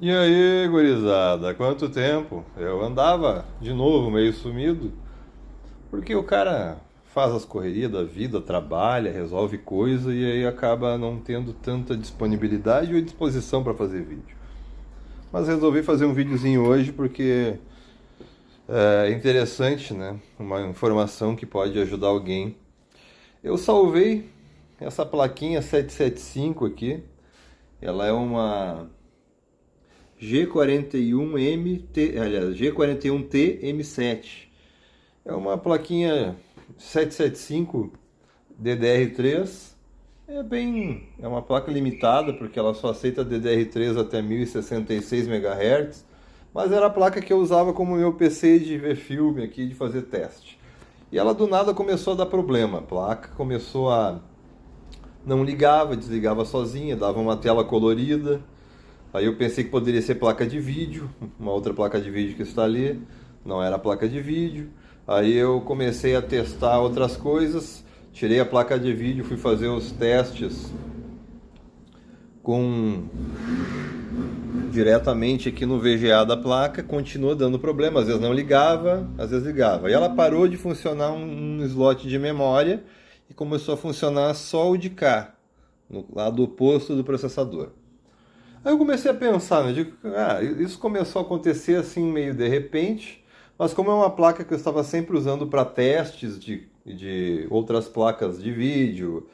E aí, gurizada, quanto tempo? Eu andava de novo meio sumido, porque o cara faz as correrias da vida, trabalha, resolve coisa e aí acaba não tendo tanta disponibilidade ou disposição para fazer vídeo. Mas resolvi fazer um videozinho hoje porque é interessante, né? Uma informação que pode ajudar alguém. Eu salvei essa plaquinha 775 aqui. Ela é uma G41MT, aliás, G41T M7. É uma plaquinha 775 DDR3. É uma placa limitada porque ela só aceita DDR3 até 1066 MHz, mas era a placa que eu usava como meu PC de ver filme aqui, de fazer teste. E ela do nada começou a dar problema. A placa começou a não ligava, desligava sozinha, dava uma tela colorida. Aí eu pensei que poderia ser placa de vídeo, uma outra placa de vídeo que está ali, não era placa de vídeo. Aí eu comecei a testar outras coisas, tirei a placa de vídeo, fui fazer os testes com diretamente aqui no VGA da placa, continuou dando problema, às vezes não ligava, às vezes ligava. E ela parou de funcionar um slot de memória e começou a funcionar só o de cá, no lado oposto do processador. Aí eu comecei a pensar, né? Digo, isso começou a acontecer assim meio de repente, mas como é uma placa que eu estava sempre usando para testes de outras placas de vídeo,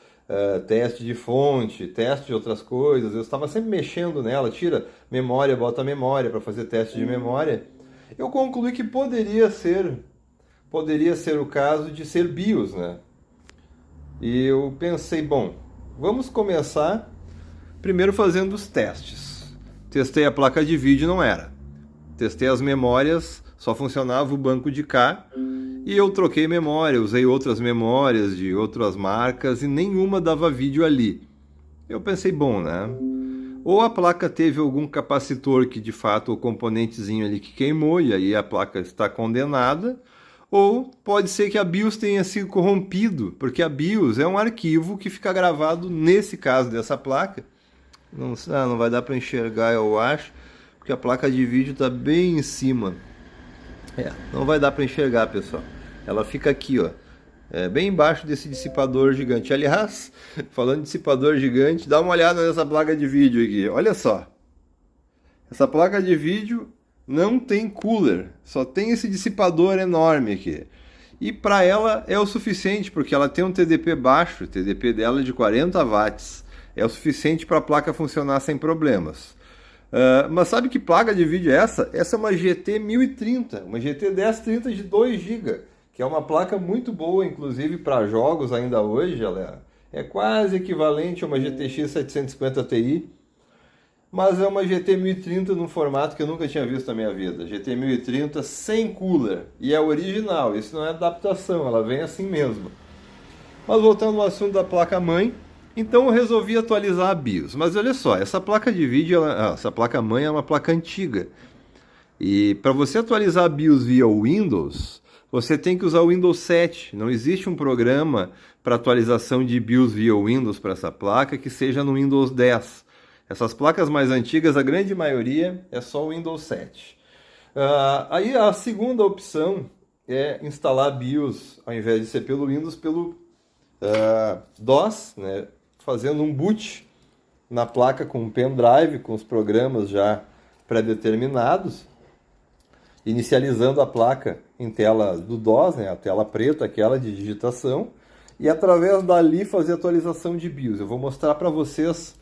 teste de fonte, teste de outras coisas, eu estava sempre mexendo nela, tira memória, bota memória para fazer teste de memória. Eu concluí que poderia ser o caso de ser BIOS, né? E eu pensei, bom, vamos começar primeiro fazendo os testes. Testei a placa de vídeo, não era. Testei as memórias, só funcionava o banco de cá. E eu troquei memória, usei outras memórias de outras marcas e nenhuma dava vídeo ali. Eu pensei, bom, né? Ou a placa teve algum capacitor que de fato o componentezinho ali que queimou e aí a placa está condenada, ou pode ser que a BIOS tenha sido corrompido, porque a BIOS é um arquivo que fica gravado nesse caso dessa placa. Não vai dar para enxergar, eu acho, porque a placa de vídeo está bem em cima. Não vai dar para enxergar, pessoal. Ela fica aqui, ó, bem embaixo desse dissipador gigante. Aliás, falando de dissipador gigante, dá uma olhada nessa placa de vídeo aqui. Olha só. Essa placa de vídeo não tem cooler, só tem esse dissipador enorme aqui. E para ela é o suficiente, porque ela tem um TDP baixo, o TDP dela é de 40 watts. É o suficiente para a placa funcionar sem problemas. Mas sabe que placa de vídeo é essa? Essa é uma GT 1030, uma GT 1030 de 2 GB, que é uma placa muito boa, inclusive para jogos ainda hoje. Ela é quase equivalente a uma GTX 750 Ti, mas é uma GT 1030 num formato que eu nunca tinha visto na minha vida. GT 1030 sem cooler, e é original, isso não é adaptação, ela vem assim mesmo. Mas voltando ao assunto da placa-mãe, então eu resolvi atualizar a BIOS. Mas olha só, essa placa de vídeo, essa placa-mãe é uma placa antiga. E para você atualizar a BIOS via Windows, você tem que usar o Windows 7. Não existe um programa para atualização de BIOS via Windows para essa placa que seja no Windows 10. Essas placas mais antigas, a grande maioria é só o Windows 7. Aí a segunda opção é instalar BIOS, ao invés de ser pelo Windows, pelo DOS, né, fazendo um boot na placa com um pendrive, com os programas já pré-determinados, inicializando a placa em tela do DOS, né, a tela preta, aquela de digitação, e através dali fazer atualização de BIOS. Eu vou mostrar para vocês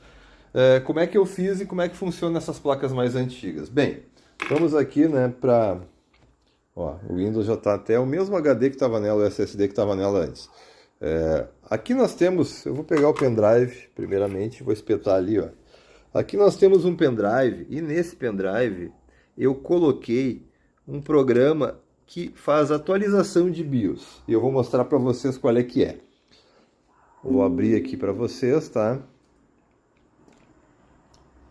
como é que eu fiz e como é que funciona essas placas mais antigas. Bem, vamos aqui, né, para... o Windows já está até o mesmo HD que estava nela, o SSD que estava nela antes. Aqui nós temos, eu vou pegar o pendrive primeiramente, vou espetar ali, ó. Aqui nós temos um pendrive e nesse pendrive eu coloquei um programa que faz atualização de BIOS. E eu vou mostrar para vocês qual é que é. Vou abrir aqui para vocês, tá?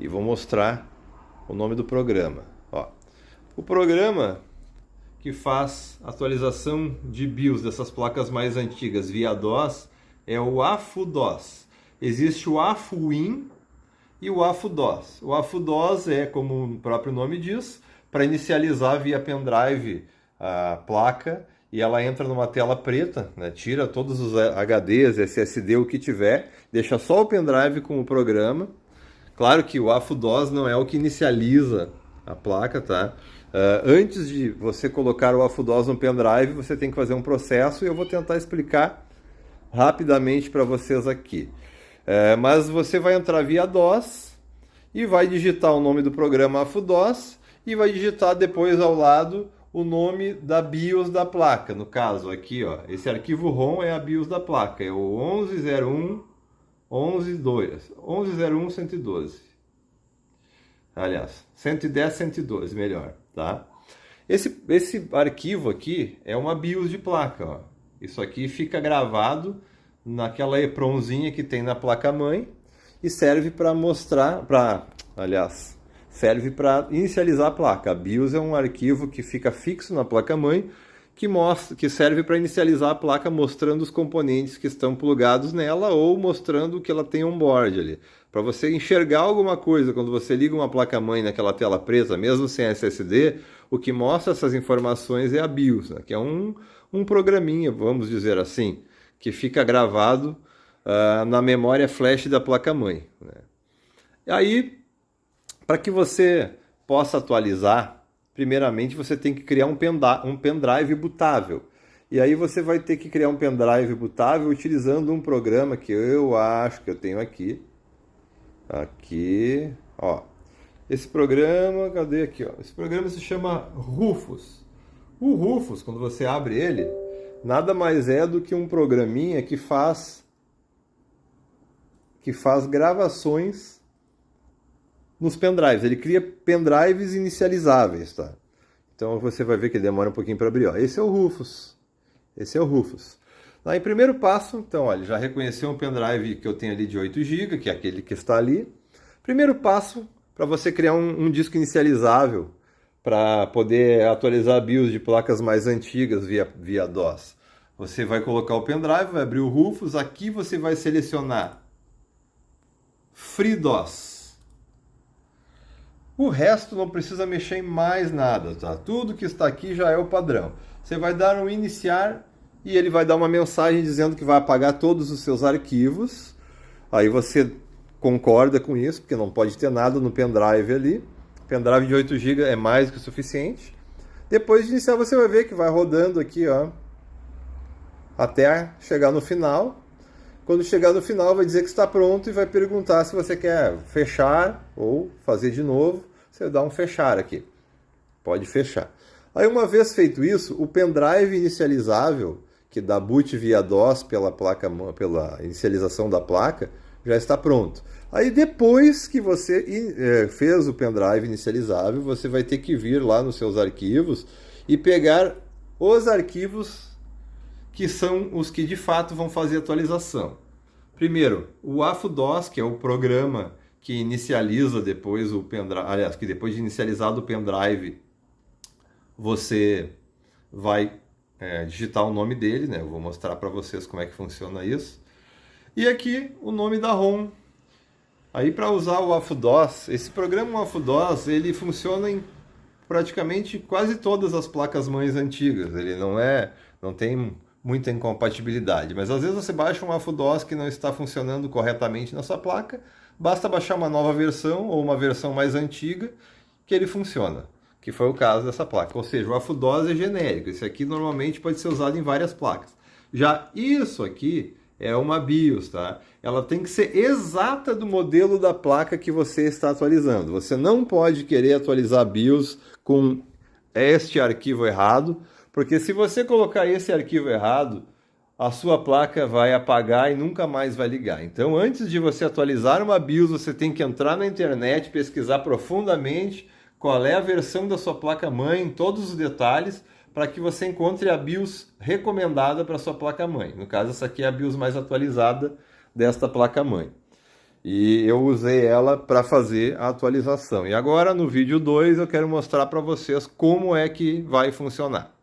E vou mostrar o nome do programa. Ó, o programa que faz atualização de BIOS dessas placas mais antigas via DOS é o AFU-DOS. Existe o AFU-Win e o AFU-DOS. O AFU-DOS é, como o próprio nome diz, para inicializar via pendrive a placa, e ela entra numa tela preta, né? Tira todos os HDs, SSD, o que tiver, deixa só o pendrive com o programa. Claro que o AFU-DOS não é o que inicializa a placa, tá? Antes de você colocar o AFU-DOS no pendrive, você tem que fazer um processo, e eu vou tentar explicar rapidamente para vocês aqui. Mas você vai entrar via DOS e vai digitar o nome do programa AFU-DOS e vai digitar depois ao lado o nome da BIOS da placa. No caso aqui, ó, esse arquivo ROM é a BIOS da placa, é o 1101.112. Aliás, 110.112, melhor, tá? Esse arquivo aqui é uma BIOS de placa, ó. Isso aqui fica gravado naquela EPROMzinha que tem na placa-mãe e serve para serve para inicializar a placa. A BIOS é um arquivo que fica fixo na placa-mãe que serve para inicializar a placa mostrando os componentes que estão plugados nela ou mostrando o que ela tem on-board ali. Para você enxergar alguma coisa quando você liga uma placa-mãe naquela tela preta, mesmo sem SSD, o que mostra essas informações é a BIOS, né? Que é um programinha, vamos dizer assim, que fica gravado na memória flash da placa-mãe, né? E aí, para que você possa atualizar, primeiramente você tem que criar um pendrive bootável. E aí você vai ter que criar um pendrive bootável utilizando um programa que eu acho que eu tenho aqui. Aqui, ó. Esse programa, cadê aqui, ó? Esse programa se chama Rufus. O Rufus, quando você abre ele, nada mais é do que um programinha que faz gravações nos pendrives. Ele cria pendrives inicializáveis, tá? Então você vai ver que demora um pouquinho para abrir, ó. Esse é o Rufus. Esse é o Rufus. Em primeiro passo, então, olha, já reconheceu um pendrive que eu tenho ali de 8 GB, que é aquele que está ali. Primeiro passo, para você criar um disco inicializável para poder atualizar BIOS de placas mais antigas via DOS. Você vai colocar o pendrive, vai abrir o Rufus, aqui você vai selecionar FreeDOS. O resto não precisa mexer em mais nada, tá? Tudo que está aqui já é o padrão. Você vai dar um iniciar e ele vai dar uma mensagem dizendo que vai apagar todos os seus arquivos. Aí você concorda com isso, porque não pode ter nada no pendrive ali. Pendrive de 8 GB é mais que o suficiente. Depois de iniciar, você vai ver que vai rodando aqui, ó, até chegar no final. Quando chegar no final, vai dizer que está pronto e vai perguntar se você quer fechar ou fazer de novo. Você dá um fechar aqui. Pode fechar. Aí, uma vez feito isso, o pendrive inicializável, que dá boot via DOS pela inicialização da placa, já está pronto. Aí, depois que você fez o pendrive inicializável, você vai ter que vir lá nos seus arquivos e pegar os arquivos que são os que de fato vão fazer a atualização. Primeiro, o AFU-DOS, que é o programa que inicializa depois o pendrive, aliás, que depois de inicializado o pendrive, você vai digitar o nome dele, né? Eu vou mostrar para vocês como é que funciona isso. E aqui o nome da ROM. Aí, para usar o AFU-DOS, esse programa AFU-DOS, ele funciona em praticamente quase todas as placas-mães antigas. Ele não tem muita incompatibilidade, mas às vezes você baixa um AFU-DOS que não está funcionando corretamente na sua placa, basta baixar uma nova versão ou uma versão mais antiga que ele funciona, que foi o caso dessa placa. Ou seja, o AFU-DOS é genérico, esse aqui normalmente pode ser usado em várias placas. Já isso aqui é uma BIOS, tá? Ela tem que ser exata do modelo da placa que você está atualizando. Você não pode querer atualizar a BIOS com este arquivo errado, porque se você colocar esse arquivo errado, a sua placa vai apagar e nunca mais vai ligar. Então, antes de você atualizar uma BIOS, você tem que entrar na internet, pesquisar profundamente qual é a versão da sua placa-mãe, todos os detalhes, para que você encontre a BIOS recomendada para a sua placa-mãe. No caso, essa aqui é a BIOS mais atualizada desta placa-mãe. E eu usei ela para fazer a atualização. E agora, no vídeo 2, eu quero mostrar para vocês como é que vai funcionar.